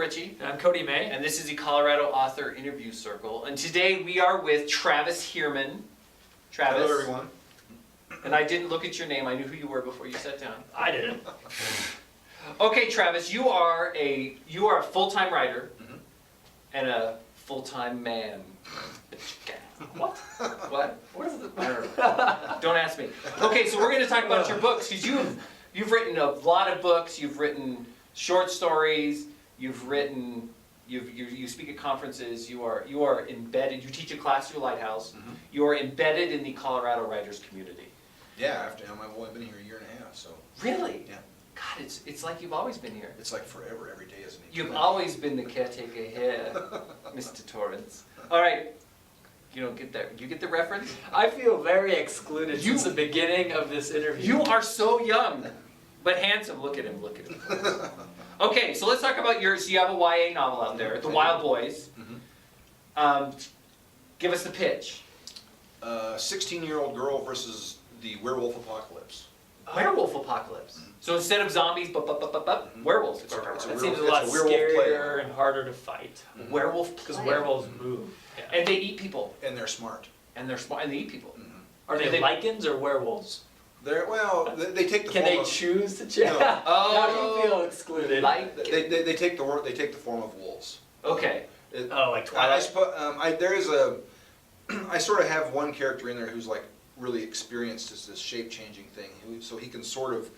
Richie. And I'm Cody May. And this is the Colorado Author Interview Circle. And today we are with Travis Heermann. Travis. Hello, everyone. And I didn't look at your name. I knew who you were before you sat down. I didn't. Okay, Travis, you are a full-time writer and a full-time man. What? What? What is it? Don't ask me. Okay, so we're going to talk about your books because you've written a lot of books. You've written short stories. You've written. You speak at conferences. You are embedded. You teach a class through Lighthouse. You are embedded in the Colorado writers community. Yeah, I've only been here a year and a half, so. Really? Yeah. God, it's like you've always been here. It's like forever. Every day is an You've always been the caretaker here, Mr. Torrance. All right. You don't get that. You get the reference? I feel very excluded since the beginning of this interview. You are so young, but handsome. Look at him. Look at him. Okay, so let's talk about yours. So you have a YA novel out there, The Wild Boys. Give us the pitch. 16-year-old girl versus the werewolf apocalypse. Werewolf apocalypse. So instead of zombies, werewolves. That seems a lot scarier and harder to fight. Werewolf because werewolves move. Yeah. And they eat people. And they're smart. And they're smart. And they eat people. Are they lichens or werewolves? They take the Can form they of, choose to change? No. Now do you feel excluded? They take the form of wolves. Okay. Like Twilight. I sort of have one character in there who's like really experienced as this shape-changing thing, so he can sort of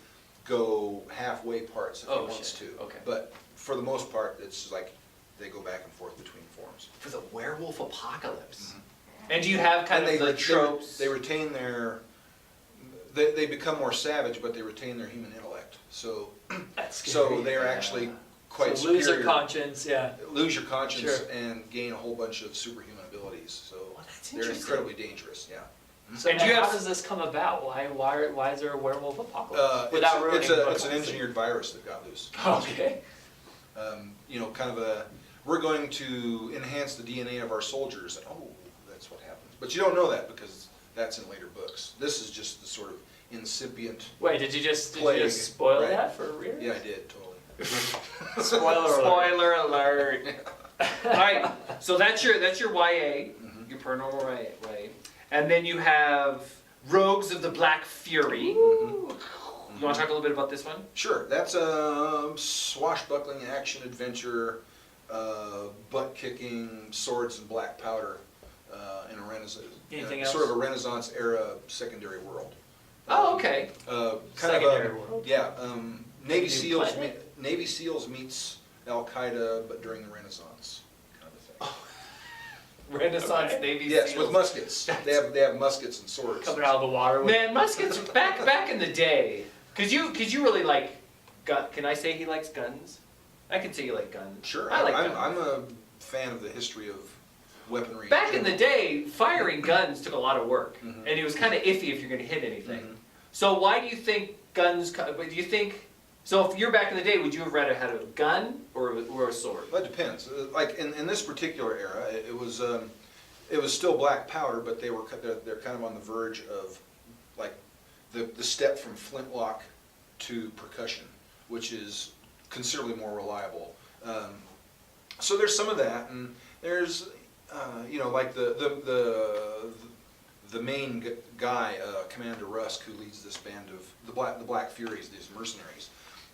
go halfway parts if he wants to. Okay. But for the most part, it's like they go back and forth between forms. For the werewolf apocalypse. And do you have kind of the tropes? They retain their. They become more savage, but they retain their human intellect. So, so they are actually quite superior. Lose their conscience, yeah. Lose your conscience Sure. and gain a whole bunch of superhuman abilities. So that's they're incredibly dangerous. Yeah. So and how does this come about? Why is there a werewolf apocalypse? Without ruining it's an engineered virus that got loose. Okay. Kind of we're going to enhance the DNA of our soldiers. And, that's what happens. But you don't know that because that's in later books. This is just the sort of incipient. Wait, did you just spoil that for readers? Yeah, I did, totally. Spoiler alert. All right, so that's your YA, your paranormal YA. And then you have Rogues of the Black Fury. You want to talk a little bit about this one? Sure. That's a swashbuckling action adventure, butt-kicking, swords and black powder in a Renaissance, sort of a Renaissance era secondary world. Oh, okay. Secondary world. Yeah. Navy SEALs meets Al Qaeda, but during the Renaissance kind of thing. Renaissance Navy Yes, SEALs. with muskets. They have muskets and swords. Coming out of the water. Man, muskets back in the day. Cause you really like. Can I say he likes guns? I can say you like guns. Sure. I like guns. I'm a fan of the history of weaponry. Back in the day, firing guns took a lot of work, and it was kind of iffy if you're going to hit anything. So why do you think guns? Do you think? So if you're back in the day, would you have rather had a gun or a sword? Well, it depends. Like in this particular era, it was still black powder, but they're kind of on the verge of like the step from flintlock to percussion, which is considerably more reliable. So there's some of that, and there's like the main guy, Commander Rusk, who leads this band of the Black Furies, these mercenaries,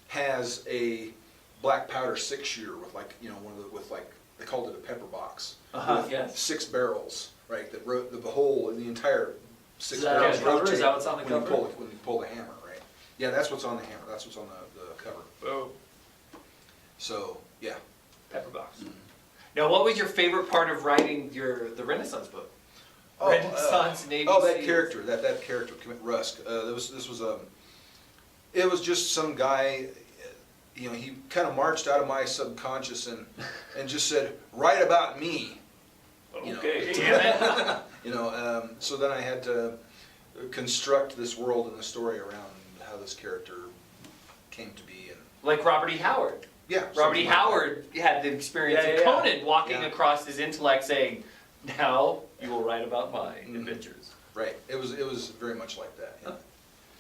has a black powder 6-shooter with they called it a pepper box with 6 barrels, right? That the whole the entire 6 barrels rotate. Is that what's on the cover? When you pull the hammer, right? Yeah, that's what's on the hammer. That's what's on the cover. Oh. So yeah. Pepper box. Now, what was your favorite part of writing the Renaissance book? Renaissance Navy that SEALs. character, that character, Rusk. It was just some guy. He kind of marched out of my subconscious and just said, "Write about me." Okay. Damn it. So then I had to construct this world and the story around how this character came to be. And like Robert E. Howard. Yeah. Robert E. Howard had the experience of Conan walking across his intellect saying, "Now you will write about my adventures." Right. It was very much like that. Yeah.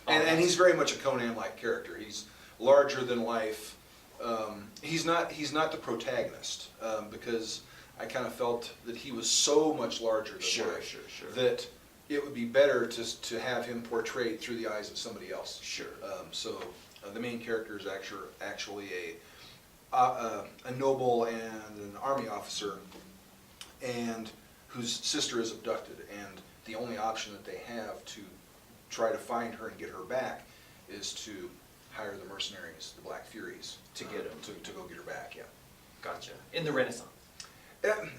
And he's very much a Conan-like character. He's larger than life, he's not the protagonist, because I kind of felt that he was so much larger than life that it would be better to have him portrayed through the eyes of somebody else. Sure. So the main character is actually a noble and an army officer, and whose sister is abducted, and the only option that they have to try to find her and get her back is to hire the mercenaries, the Black Furies, To get him. to go get her back. Yeah. Gotcha. In the Renaissance.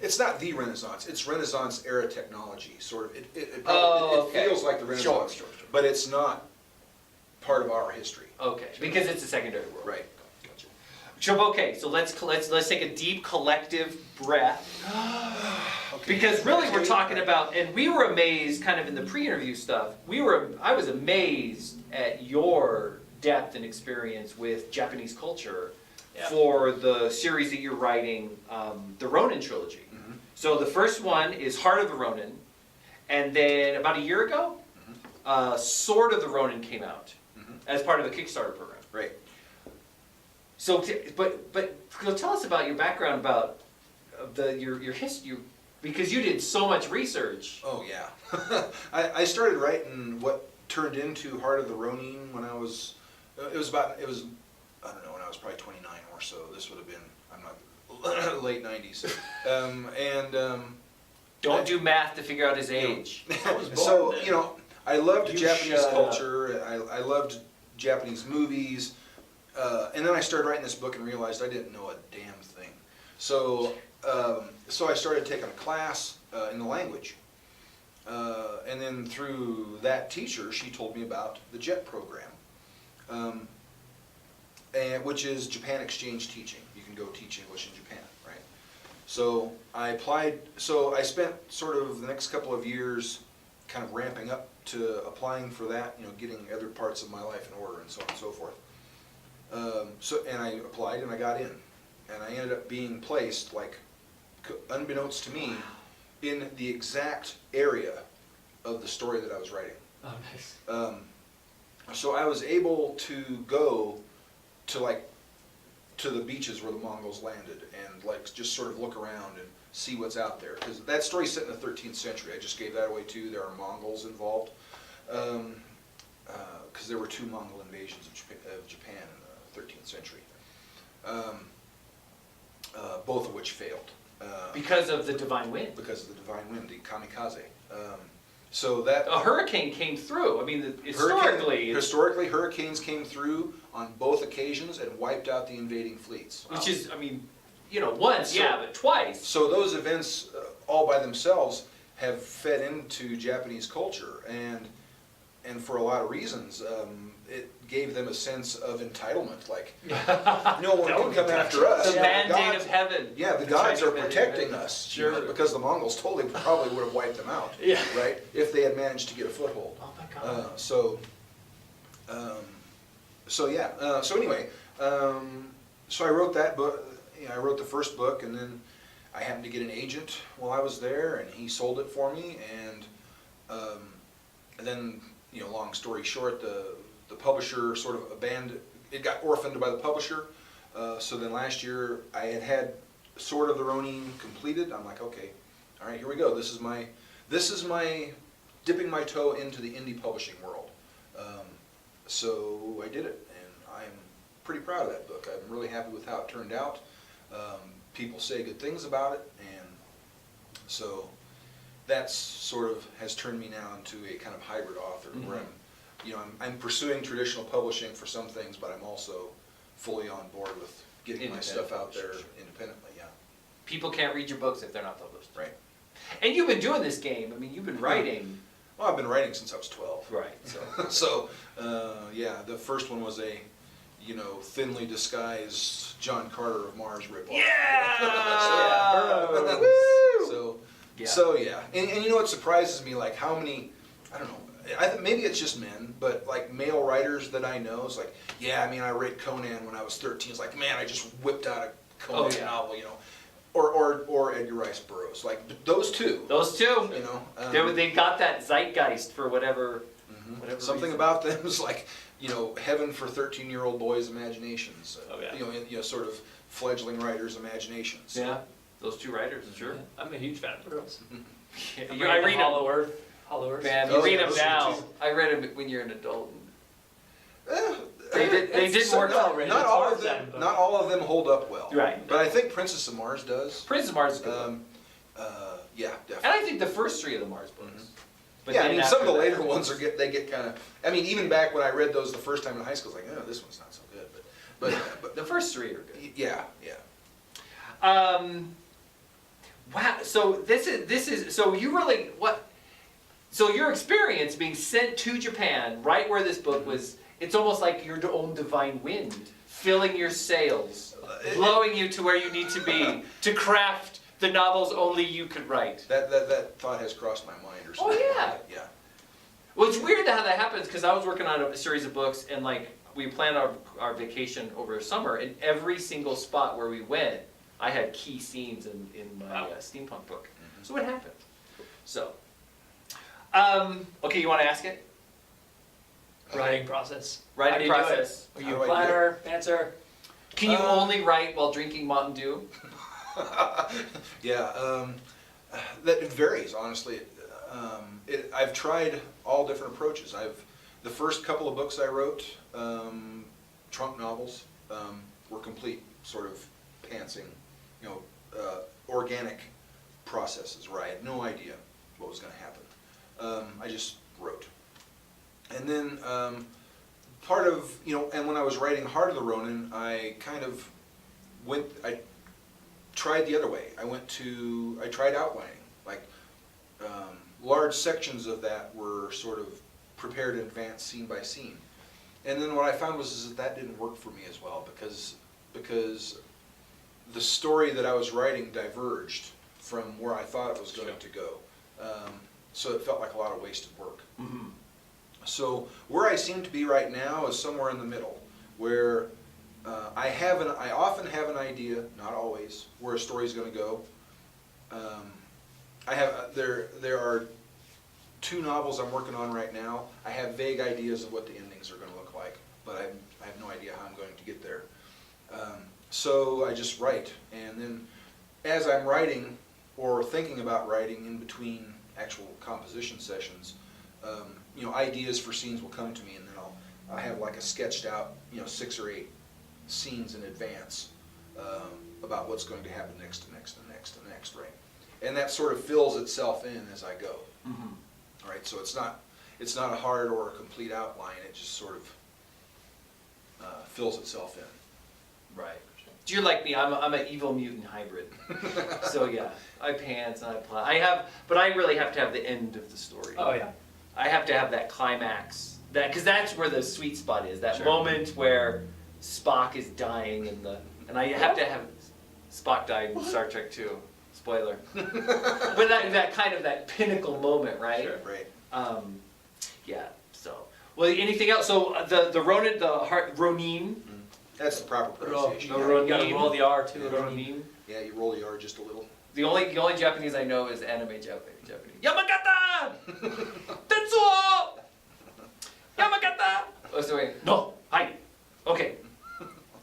It's not the Renaissance. It's Renaissance era technology, sort of. It Okay. feels like the Renaissance, Sure. but it's not part of our history. Okay, because it's a secondary world. Right. Gotcha. So, okay, so let's take a deep collective breath. Okay. Because really we're talking about, and we were amazed kind of in the pre-interview stuff, I was amazed at your depth and experience with Japanese culture for the series that you're writing, the Ronin trilogy. Mm-hmm. So the first one is Heart of the Ronin, and then about a year ago, Sword of the Ronin came out as part of the Kickstarter program. Right. So, but tell us about your background, about your history, because you did so much research. Oh yeah. I started writing what turned into Heart of the Ronin when I was, I don't know, when I was probably 29 or so. This would have been, I'm not, late 90s. Don't do math to figure out his age. So, you know, I loved You Japanese shut culture, I loved Japanese movies, and then I started writing this book and realized I didn't know a damn thing. So I started taking a class in the language. And then through that teacher, she told me about the JET program, which is Japan Exchange Teaching. You can go teach English in Japan, right? So I applied, so I spent sort of the next couple of years kind of ramping up to applying for that, you know, getting other parts of my life in order and so on and so forth. And I applied and I got in. And I ended up being placed, like, unbeknownst to me, in the exact area of the story that I was writing. Oh, nice. So I was able to go to the beaches where the Mongols landed and like just sort of look around and see what's out there. Because that story's set in the 13th century. I just gave that away too. There are Mongols involved. Because there were 2 Mongol invasions of Japan in the 13th century. Both of which failed. Because of the divine wind. Because of the divine wind, the kamikaze. So that A hurricane came through. I mean, historically, historically, hurricanes came through on both occasions and wiped out the invading fleets. which is, I mean, you know, once, So- yeah, but twice. So those events, all by themselves, have fed into Japanese culture, and for a lot of reasons, it gave them a sense of entitlement. Like, no one can come after us. The Yeah, mandate of heaven. Yeah, the The gods are Chinese mandate of protecting heaven. us, you know, Sure. because the Mongols totally probably would have wiped them out, Yeah. right? If they had managed to get a foothold. Oh my God. So anyway, so I wrote that book. You know, I wrote the first book, and then I happened to get an agent while I was there, and he sold it for me. And then, you know, long story short, the publisher sort of abandoned. It got orphaned by the publisher. So then last year, I had Sword of the Ronin completed. I'm like, okay, all right, here we go. This is my dipping my toe into the indie publishing world. So I did it, and I'm pretty proud of that book. I'm really happy with how it turned out. People say good things about it, and so that's sort of has turned me now into a kind of hybrid author, where I'm pursuing traditional publishing for some things, but I'm also fully on board with getting my stuff out there independently. Yeah. People can't read your books if they're not published. Right. And you've been doing this game. I mean, you've been writing. Well, I've been writing since I was 12. Right. So. So, yeah, the first one was a, you know, thinly disguised John Carter of Mars ripoff. Yeah! So, Yeah. so yeah, and you know what surprises me, like how many, I don't know, I think maybe it's just men, but like male writers that I know, it's like, yeah, I mean, I read Conan when I was 13. It's like, man, I just whipped out a Conan novel, you know, or Edgar Rice Burroughs, like those two. Those two. You know, They got that zeitgeist for whatever something reason. about them is like, heaven for 13-year-old boys' imaginations. Oh, yeah. Sort of fledgling writers' imaginations. Yeah, those two writers, sure. Yeah, I'm a huge fan of those. Yeah, I read Hollow Earth. Man, Oh, you read yeah, them those are now. two. I read them when you're an adult. They didn't work well written. Not It's all hard of them. then, but- Not all of them hold up well. Right. But I think Princess of Mars does. Prince of Mars is a good one. Yeah, And definitely. I think the first three of the Mars books. But Yeah, I then mean, some of the after later that- ones they get kind of. I mean, even back when I read those the first time in high school, I was like, oh, this one's not so good. But The first three are good. yeah. Wow. So this is so you really what? So your experience being sent to Japan, right where this book was, it's almost like your own divine wind filling your sails, blowing you to where you need to be to craft the novels only you could write. That thought has crossed my mind or something. yeah. Like that. Yeah. Well, it's weird how that happens because I was working on a series of books and we planned our vacation over summer, and every single spot where we went, I had key scenes in my steampunk book. So it happened. So, okay, you want to ask it? Writing process. Writing How do you do process. it? Are How you do I a do it? planner, dancer? Can you only write while drinking Mountain Dew? Yeah, that it varies, honestly. I've tried all different approaches. The first couple of books I wrote, trunk novels, were complete sort of pantsing, organic processes where I had no idea what was going to happen. I just wrote. And then part of, and when I was writing Heart of the Ronin, I kind of I tried the other way. I tried outlining. Large sections of that were sort of prepared in advance, scene by scene. And then what I found was that didn't work for me as well because the story that I was writing diverged from where I thought it was going to go. So it felt like a lot of wasted work. Mm-hmm. So where I seem to be right now is somewhere in the middle, where I often have an idea, not always, where a story's going to go. There are 2 novels I'm working on right now. I have vague ideas of what the endings are going to look like, but I have no idea how I'm going to get there. So I just write, and then as I'm writing or thinking about writing in between actual composition sessions, ideas for scenes will come to me, and then I'll have like a sketched out, 6 or 8 scenes in advance about what's going to happen next and next and next and next, right? And that sort of fills itself in as I go. Mm-hmm. All right, so it's not a hard or a complete outline. It just sort of fills itself in. Right. You're like me. I'm an evil mutant hybrid. So yeah, I pants and I plot. But I really have to have the end of the story. Oh yeah. I have to have that climax. Because that's where the sweet spot is. That Sure. moment where Spock is dying and I have to have Spock died in Star Trek 2. Spoiler. But that pinnacle moment, right? Sure. Right. Yeah. So, well, anything else? So the Ronin, Ronin. That's the proper pronunciation. No, Yeah. Ronin. You gotta roll the R too. Ronin. Yeah, you roll the R just a little. The only Japanese I know is anime Japanese. Yamagata! Tetsuo! Yamagata! Oh, sorry. No. Hi. Okay.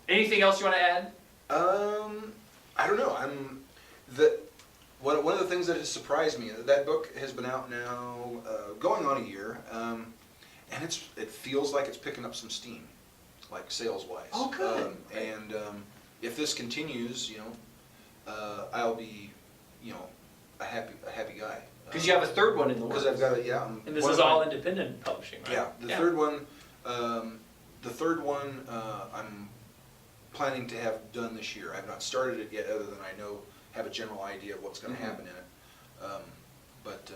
Anything else you want to add? I don't know. One of the things that has surprised me, that book has been out now going on a year, and it feels like it's picking up some steam, like sales-wise. Oh, good. If this continues, I'll be, a happy guy. Because you have a third one in the works. Because I've got it, yeah. And this one is of my- all independent publishing, right? Yeah, the third one, I'm planning to have done this year. I've not started it yet, other than have a general idea of what's going to happen in it. But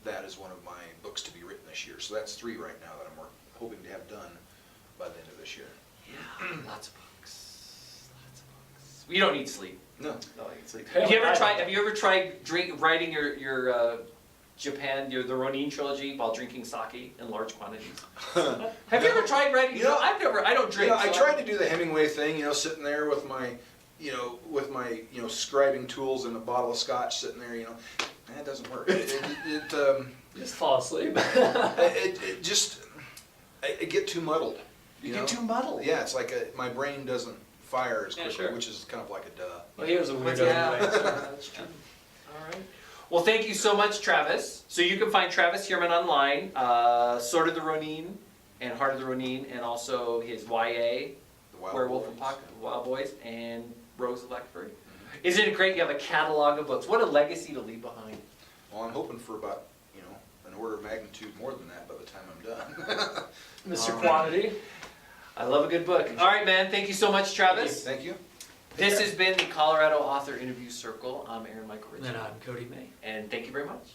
that is one of my books to be written this year. So that's 3 right now that I'm hoping to have done by the end of this year. Yeah, lots of books. Lots of books. You don't need sleep. No. No, you need sleep. Yeah, Have I you ever tried writing your Japan, the Ronin trilogy while drinking sake in large quantities? Have you ever tried writing? I don't drink. I so tried to do the Hemingway thing, sitting there with my, scribing tools and a bottle of scotch sitting there, that doesn't work. Just fall asleep. It just, I get too muddled. You know? get too muddled. Yeah, it's like my brain doesn't fire as Yeah, quickly, sure. which is kind of like a duh. Well, he was a weirdo Yeah. anyway. So that's true. All right. Well, thank you so much, Travis. So you can find Travis Heermann online, Sword of the Ronin and Heart of the Ronin, and also his YA, The Wild Werewolf Boys. and Pocket, Wild Boys, and Rose of Blackford. Isn't it great you have a catalog of books? What a legacy to leave behind. Well, I'm hoping for about, an order of magnitude more than that by the time I'm done. Mr. All right. Quantity. I love a good book. All right, man. Thank you so much, Travis. Thank you. This has been the Colorado Author Interview Circle. I'm Aaron Michael And Richard. I'm Cody May. And thank you very much.